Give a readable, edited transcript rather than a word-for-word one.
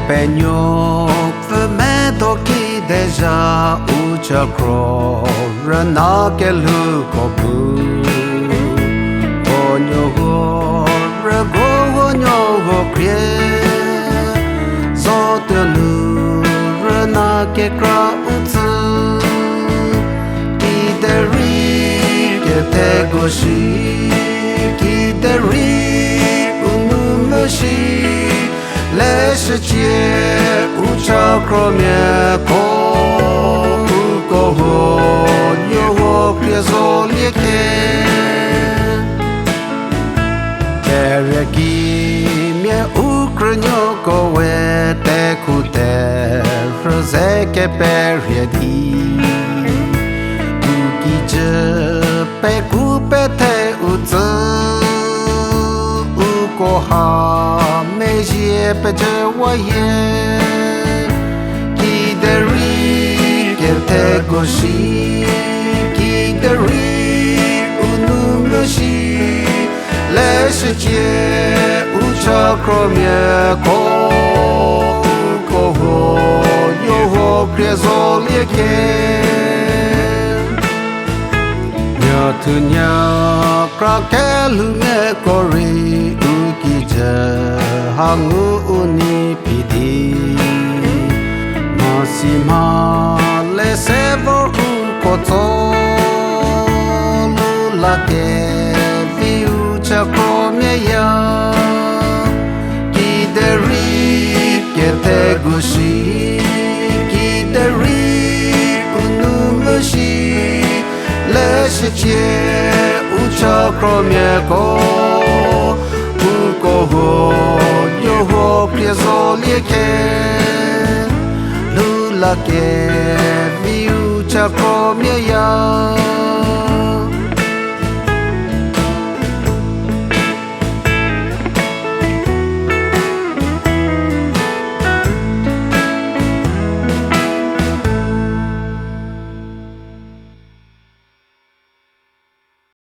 Peño me toki deja ucha cro rana ke lu ko bu onyo go rego onyo go krie zo te lu rana ke kra utsu ki de ri ke te go shi ki de ri unu me shi le世界无常可面空过后有我别做裂开在热气面乌克兰个为带苦带说在个白热地不记着白苦白太无责过好没些不着我也记得里给他过西记得里无努么西来世界无常可面空过后有我别做裂开tu nya kra ke lu me kori u ki ja hangu uni pidi ma si ma le se vo u ko to lu la ke vi u cha ko me ya ki de ri ke te gu shi ki de ri unu me shi le世界无常可面空不过后有我别做裂开路拉给 vi 无常可面